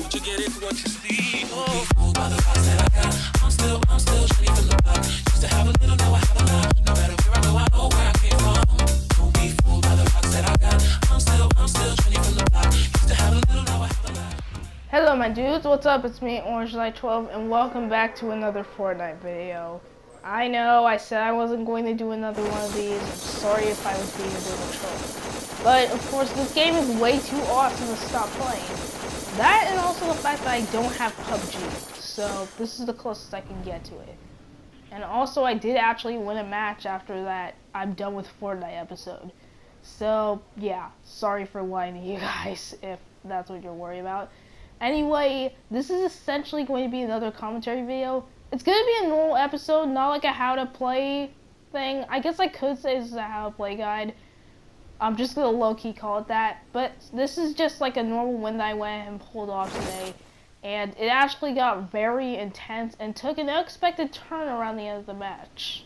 Don't you get it once you see? Oh, fooled by the vibes that I got. I'm still trying to look up. Used to have a little, now I have a lot. No matter where I go, I know where I came from. Don't be fooled by the vibes that I got. I'm still trying to look up. Used to have a little, now I have a lot. Hello my dudes, what's up? It's me, Orange Light 12, and welcome back to another Fortnite video. I know, I said I wasn't going to do another one of these. I'm sorry if I was being a bit of a troll. But, of course, this game is way too awesome to stop playing. That, and also the fact that I don't have PUBG. So, this is the closest I can get to it. And also, I did actually win a match after that I'm done with Fortnite episode. So, yeah, sorry for lying to you guys, if that's what you're worried about. Anyway, this is essentially going to be another commentary video. It's going to be a normal episode, not like a how to play thing. I guess I could say this is a how to play guide. I'm just going to low-key call it that. But this is just like a normal win that I went and pulled off today. And it actually got very intense and took an unexpected turn around the end of the match.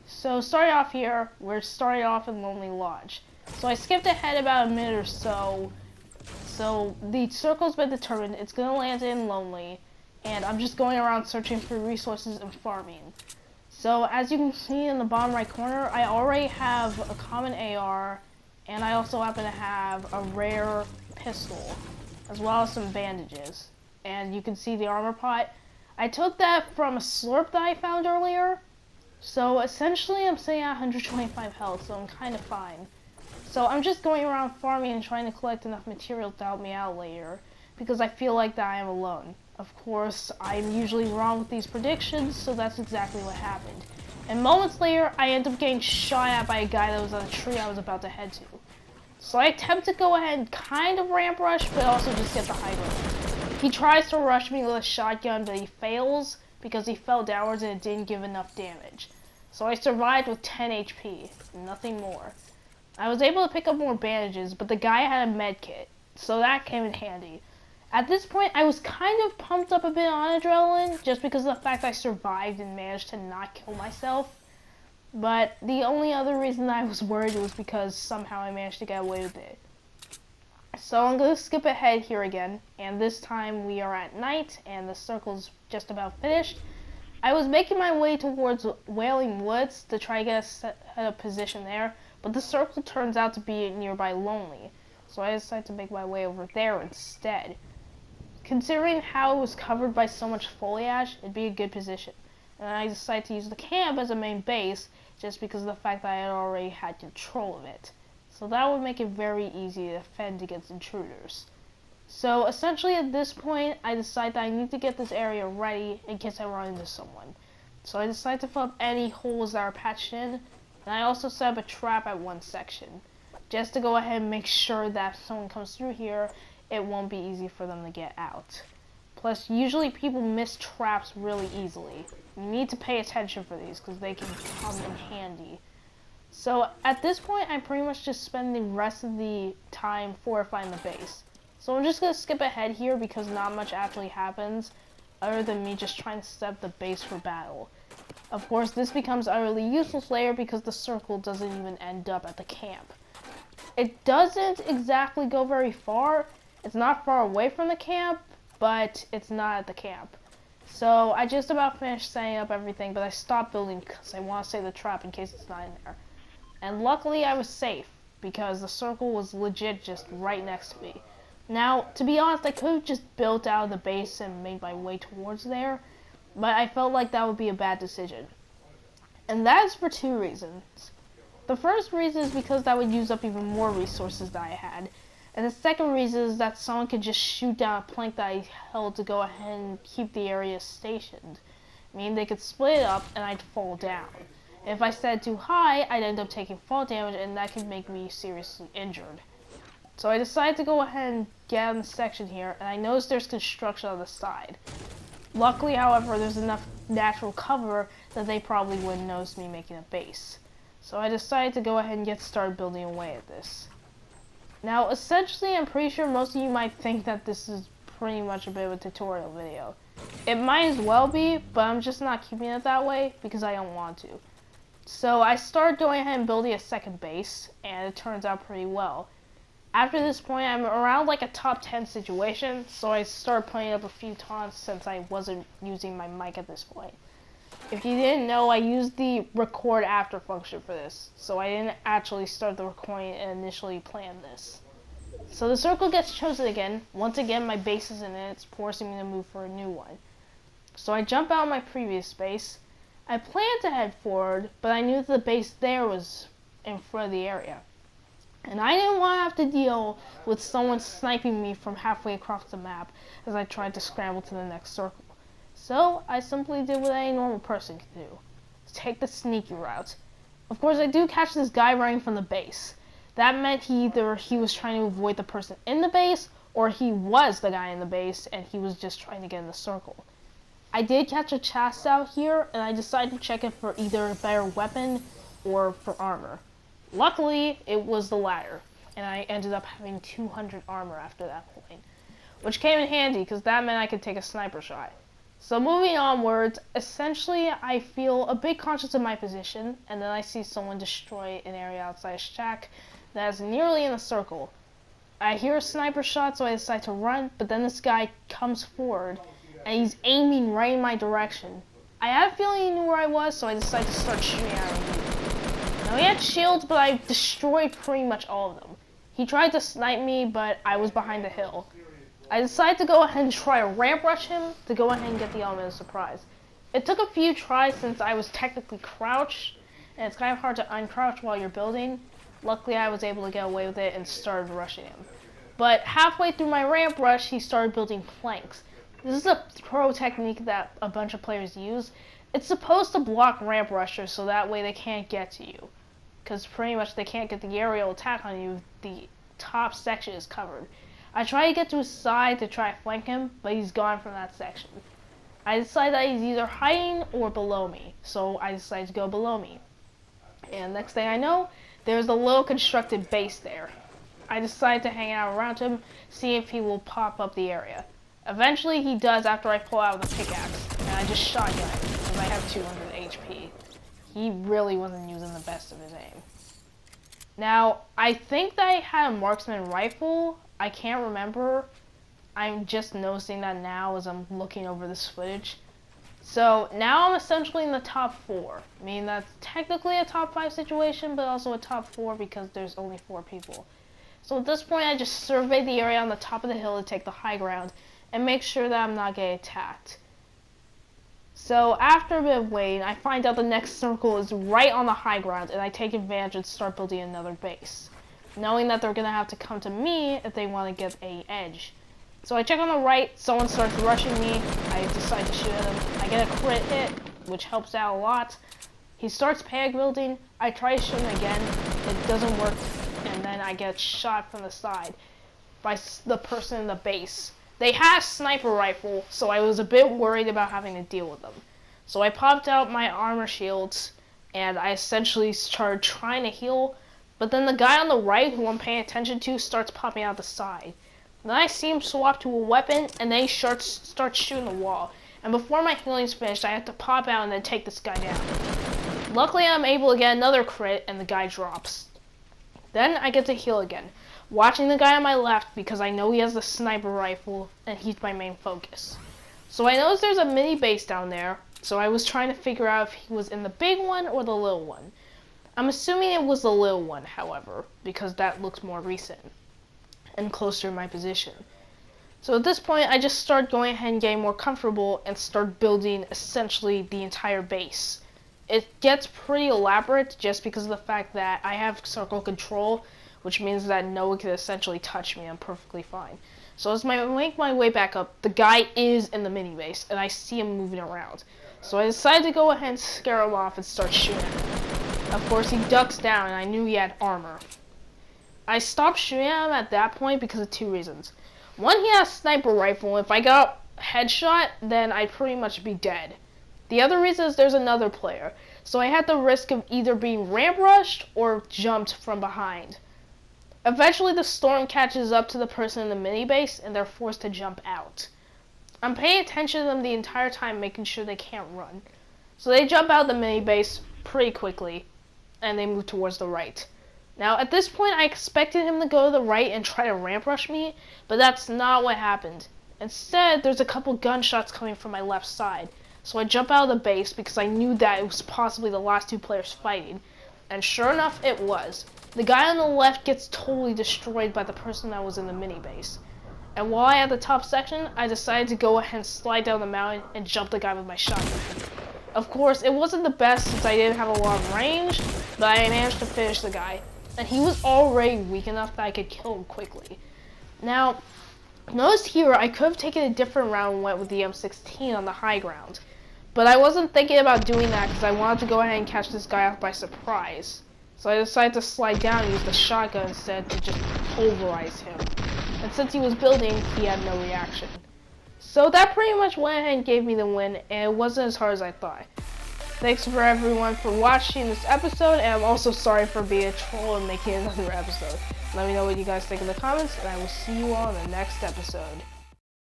So starting off here, we're starting off in Lonely Lodge. So I skipped ahead about a minute or so. So the circle's been determined, it's going to land in Lonely, and I'm just going around searching for resources and farming. So as you can see in the bottom right corner, I already have a common AR, and I also happen to have a rare pistol, as well as some bandages. And you can see the armor pot. I took that from a slurp that I found earlier, so essentially I'm sitting at 125 health, so I'm kind of fine. So I'm just going around farming and trying to collect enough material to help me out later, because I feel like that I am alone. Of course, I'm usually wrong with these predictions, so that's exactly what happened. And moments later, I end up getting shot at by a guy that was on a tree I was about to head to. So I attempt to go ahead and kind of ramp rush, but also just get the high ground. He tries to rush me with a shotgun, but he fails because he fell downwards and it didn't give enough damage. So I survived with 10 HP, nothing more. I was able to pick up more bandages, but the guy had a med kit, so that came in handy. At this point, I was kind of pumped up a bit on adrenaline, just because of the fact I survived and managed to not kill myself. But the only other reason I was worried was because somehow I managed to get away with it. So I'm going to skip ahead here again, and this time we are at night, and the circle's just about finished. I was making my way towards Wailing Woods to try to get a set up position there, but the circle turns out to be nearby Lonely, so I decided to make my way over there instead. Considering how it was covered by so much foliage, it'd be a good position. And I decided to use the camp as a main base, just because of the fact that I had already had control of it. So that would make it very easy to defend against intruders. So essentially at this point, I decided that I need to get this area ready in case I run into someone. So I decided to fill up any holes that are patched in, and I also set up a trap at one section, just to go ahead and make sure that if someone comes through here, it won't be easy for them to get out. Plus, usually people miss traps really easily. You need to pay attention for these, because they can come in handy. So, at this point, I pretty much just spend the rest of the time fortifying the base. So I'm just going to skip ahead here, because not much actually happens, other than me just trying to set up the base for battle. Of course, this becomes utterly useless later because the circle doesn't even end up at the camp. It doesn't exactly go very far. It's not far away from the camp, but it's not at the camp. So I just about finished setting up everything, but I stopped building because I want to save the trap in case it's not in there. And luckily I was safe, because the circle was legit just right next to me. Now, to be honest, I could have just built out of the base and made my way towards there, but I felt like that would be a bad decision. And that is for two reasons. The first reason is because that would use up even more resources that I had. And the second reason is that someone could just shoot down a plank that I held to go ahead and keep the area stationed. I mean, they could split it up and I'd fall down. If I set it too high, I'd end up taking fall damage and that could make me seriously injured. So I decided to go ahead and get out in the section here, and I noticed there's construction on the side. Luckily, however, there's enough natural cover that they probably wouldn't notice me making a base. So I decided to go ahead and get started building away at this. Now, essentially, I'm pretty sure most of you might think that this is pretty much a bit of a tutorial video. It might as well be, but I'm just not keeping it that way because I don't want to. So I started going ahead and building a second base, and it turns out pretty well. After this point, I'm around like a top 10 situation, so I started putting up a few taunts since I wasn't using my mic at this point. If you didn't know, I used the record after function for this, so I didn't actually start the recording and initially plan this. So the circle gets chosen again. Once again, my base isn't in it, it's forcing me to move for a new one. So I jump out of my previous base. I planned to head forward, but I knew that the base there was in front of the area. And I didn't want to have to deal with someone sniping me from halfway across the map as I tried to scramble to the next circle. So I simply did what any normal person can do. Take the sneaky route. Of course, I do catch this guy running from the base. That meant either he was trying to avoid the person in the base, or he was the guy in the base and he was just trying to get in the circle. I did catch a chest out here, and I decided to check it for either a better weapon or for armor. Luckily, it was the latter, and I ended up having 200 armor after that point, which came in handy because that meant I could take a sniper shot. So moving onwards, essentially I feel a bit conscious of my position, and then I see someone destroy an area outside a shack that is nearly in a circle. I hear a sniper shot, so I decide to run, but then this guy comes forward, and he's aiming right in my direction. I had a feeling he knew where I was, so I decided to start shooting at him. Now he had shields, but I destroyed pretty much all of them. He tried to snipe me, but I was behind the hill. I decided to go ahead and try to ramp rush him to go ahead and get the element of surprise. It took a few tries since I was technically crouched, and it's kind of hard to uncrouch while you're building. Luckily, I was able to get away with it and started rushing him. But halfway through my ramp rush, he started building planks. This is a pro technique that a bunch of players use. It's supposed to block ramp rushers so that way they can't get to you. Because pretty much they can't get the aerial attack on you if the top section is covered. I try to get to his side to try to flank him, but he's gone from that section. I decide that he's either hiding or below me, so I decide to go below me. And next thing I know, there's a little constructed base there. I decide to hang out around him, see if he will pop up the area. Eventually he does after I pull out the pickaxe, and I just shotgun him because I have 200 HP. He really wasn't using the best of his aim. Now, I think that I had a marksman rifle. I can't remember. I'm just noticing that now as I'm looking over this footage. So now I'm essentially in the top 4. I mean, that's technically a top 5 situation, but also a top 4 because there's only 4 people. So at this point, I just survey the area on the top of the hill to take the high ground and make sure that I'm not getting attacked. So after a bit of waiting, I find out the next circle is right on the high ground, and I take advantage and start building another base, knowing that they're going to have to come to me if they want to get an edge. So I check on the right, someone starts rushing me, I decide to shoot at him, I get a crit hit, which helps out a lot. He starts panic building, I try to shoot him again, it doesn't work, and then I get shot from the side by the person in the base. They had a sniper rifle, so I was a bit worried about having to deal with them. So I popped out my armor shields, and I essentially started trying to heal, but then the guy on the right, who I'm paying attention to, starts popping out the side. Then I see him swap to a weapon, and then he starts shooting the wall. And before my healing's finished, I have to pop out and then take this guy down. Luckily, I'm able to get another crit, and the guy drops. Then I get to heal again, watching the guy on my left because I know he has the sniper rifle, and he's my main focus. So I noticed there's a mini base down there, so I was trying to figure out if he was in the big one or the little one. I'm assuming it was the little one, however, because that looks more recent and closer to my position. So at this point, I just start going ahead and getting more comfortable and start building essentially the entire base. It gets pretty elaborate just because of the fact that I have circle control, which means that no one can essentially touch me. I'm perfectly fine. So as I make my way back up, the guy is in the mini base, and I see him moving around. So I decided to go ahead and scare him off and start shooting at him. Of course, he ducks down, and I knew he had armor. I stopped shooting at him at that point because of 2 reasons. One, he has a sniper rifle, and if I got a headshot, then I'd pretty much be dead. The other reason is there's another player, so I had the risk of either being ramp rushed or jumped from behind. Eventually the storm catches up to the person in the mini base, and they're forced to jump out. I'm paying attention to them the entire time, making sure they can't run. So they jump out of the mini base pretty quickly, and they move towards the right. Now, at this point, I expected him to go to the right and try to ramp rush me, but that's not what happened. Instead, there's a couple gunshots coming from my left side. So I jump out of the base because I knew that it was possibly the last two players fighting. And sure enough, it was. The guy on the left gets totally destroyed by the person that was in the mini base. And while I had the top section, I decided to go ahead and slide down the mountain and jump the guy with my shotgun. Of course, it wasn't the best since I didn't have a lot of range, but I managed to finish the guy. And he was already weak enough that I could kill him quickly. Now, notice here, I could have taken a different route and went with the M16 on the high ground. But I wasn't thinking about doing that because I wanted to go ahead and catch this guy off by surprise. So I decided to slide down and use the shotgun instead to just pulverize him. And since he was building, he had no reaction. So that pretty much went ahead and gave me the win, and it wasn't as hard as I thought. Thanks for everyone for watching this episode, and I'm also sorry for being a troll and making another episode. Let me know what you guys think in the comments, and I will see you all in the next episode.